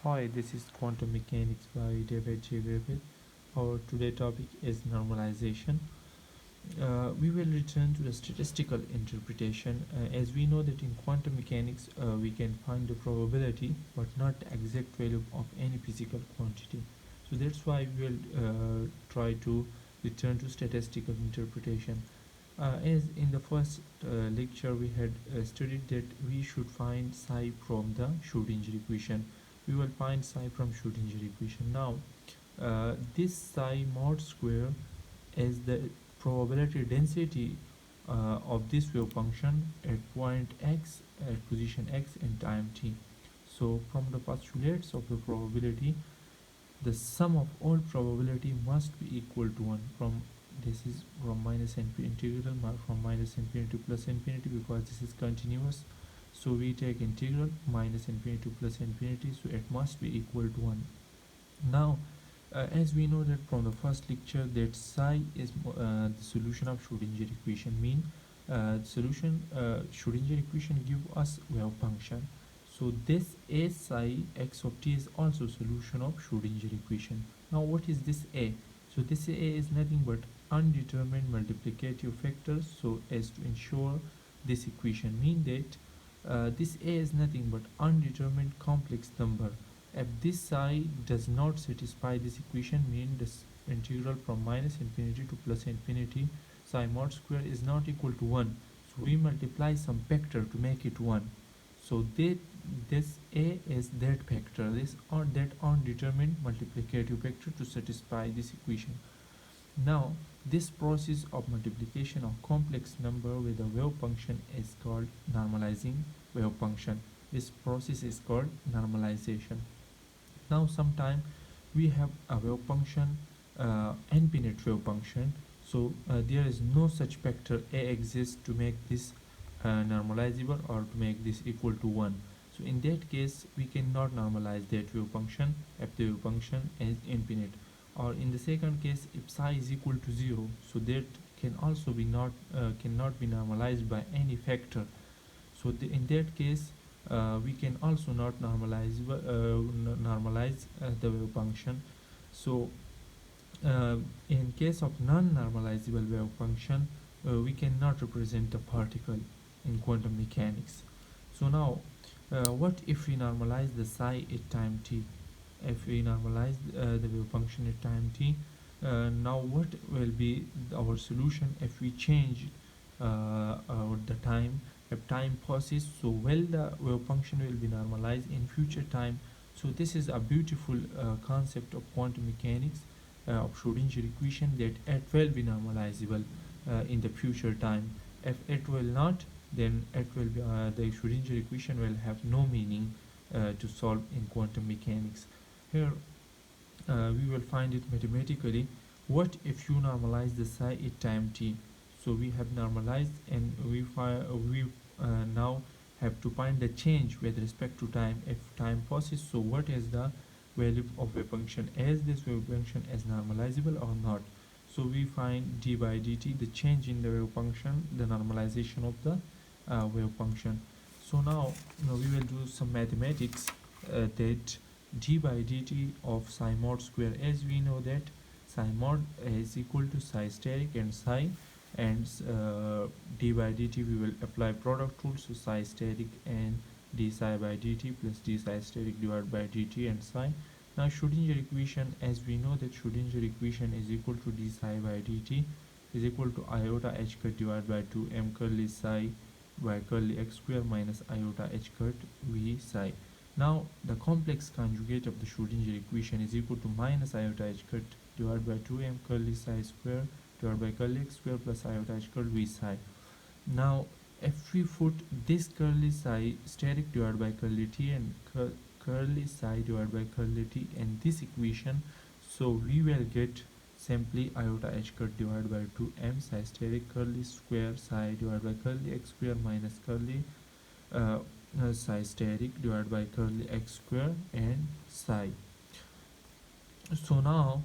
Hi, this is Quantum Mechanics by David J. Griffith. Our today topic is normalization. We will return to the statistical interpretation. As we know that in quantum mechanics, we can find the probability but not the exact value of any physical quantity. So that's why we will try to return to statistical interpretation. As in the first lecture we had studied that we should find psi from the Schrodinger equation. We will find psi from Schrodinger equation. Now this psi mod square is the probability density of this wave function at point x, at position x and time t. So from the postulates of the probability, the sum of all probability must be equal to 1. From this is from minus infinity integral from minus infinity to plus infinity, because this is continuous. So we take integral minus infinity to plus infinity, so it must be equal to 1. Now as we know that from the first lecture that psi is the solution of Schrodinger equation, mean solution Schrodinger equation give us wave function. So this a psi x of t is also solution of Schrodinger equation. Now what is this a? So this a is nothing but undetermined multiplicative factor, so as to ensure this equation, mean that this a is nothing but undetermined complex number. If this psi does not satisfy this equation, mean this integral from minus infinity to plus infinity, psi mod square is not equal to 1. So we multiply some factor to make it 1. So this a is that factor, this or that undetermined multiplicative factor to satisfy this equation. Now this process of multiplication of complex number with a wave function is called normalizing wave function. This process is called normalization. Now sometime we have a wave function, infinite wave function. So there is no such factor a exists to make this normalizable or to make this equal to 1. So in that case we cannot normalize that wave function if the wave function is infinite. Or in the second case, if psi is equal to 0, so that can also be not cannot be normalized by any factor. So in that case we can also not normalize the wave function. So in case of non-normalizable wave function, we cannot represent the particle in quantum mechanics. So now what if we normalize the psi at time t? If we normalize the wave function at time t, now what will be our solution if we change the time? If time passes, so well the wave function will be normalized in future time. So this is a beautiful concept of quantum mechanics, of Schrodinger equation, that it will be normalizable in the future time. If it will not, then it will be the Schrodinger equation will have no meaning to solve in quantum mechanics. Here we will find it mathematically. What if you normalize the psi at time t? So we have normalized, and we now have to find the change with respect to time if time passes. So what is the value of a function? Is this wave function is normalizable or not? So we find d by dt, the change in the wave function, the normalization of the wave function. So now we will do some mathematics that d by dt of psi mod square, as we know that psi mod is equal to psi steric and psi, and d by dt we will apply product rule, so psi steric and d psi by dt plus d psi steric divided by dt and psi. Now Schrodinger equation, as we know that Schrodinger equation is equal to d psi by dt is equal to iota h cut divided by 2 m curly psi by curly x square minus iota h cut v psi. Now the complex conjugate of the Schrodinger equation is equal to minus iota h cut divided by 2m curly psi square divided by curly x square plus iota h cut v psi. Now if we put this curly psi steric divided by curly t and curly psi divided by curly t in this equation, so we will get simply iota h cut divided by 2m psi steric curly square psi divided by curly x square minus curly psi steric divided by curly x square and psi. So now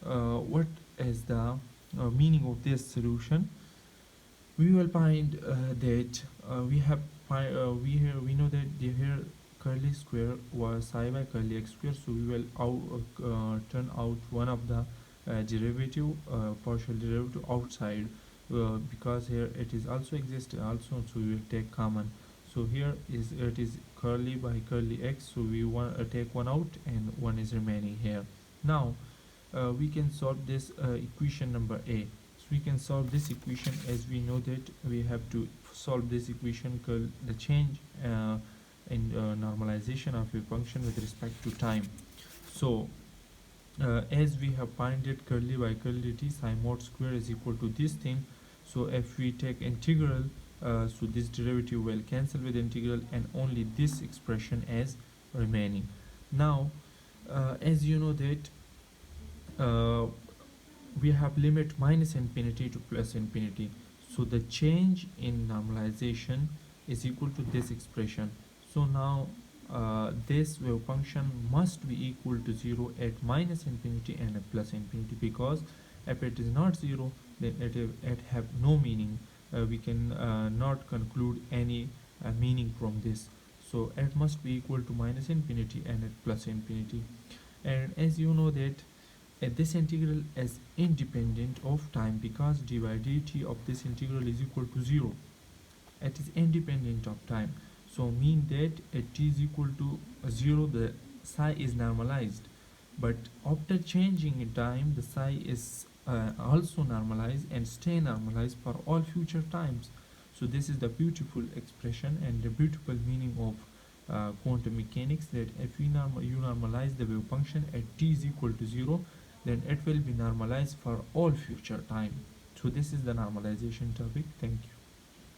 what is the meaning of this solution? We will find that we know that here curly square was psi by curly x square, so we will turn out one of the derivative, partial derivative outside, because here it is also exist also, so we will take common. So here is it is curly by curly x, so we want take one out and one is remaining here. Now we can solve this equation number a. So we can solve this equation, as we know that we have to solve this equation the change in normalization of a function with respect to time. So as we have find it curly by curly t psi mod square is equal to this thing. So if we take integral, so this derivative will cancel with integral and only this expression as remaining. Now as you know that uh, we have limit minus infinity to plus infinity, so the change in normalization is equal to this expression. So now this wave function must be equal to 0 at minus infinity and at plus infinity, because if it is not 0, then it have no meaning. We can not conclude any meaning from this. So it must be equal to minus infinity and at plus infinity. And as you know that this integral is independent of time, because dy dt of this integral is equal to 0. It is independent of time, so mean that at t is equal to 0 the psi is normalized, but after changing in time the psi is also normalized and stay normalized for all future times. So this is the beautiful expression and the beautiful meaning of quantum mechanics, that if you normalize the wave function at t is equal to 0, then it will be normalized for all future time. So this is the normalization topic. Thank you.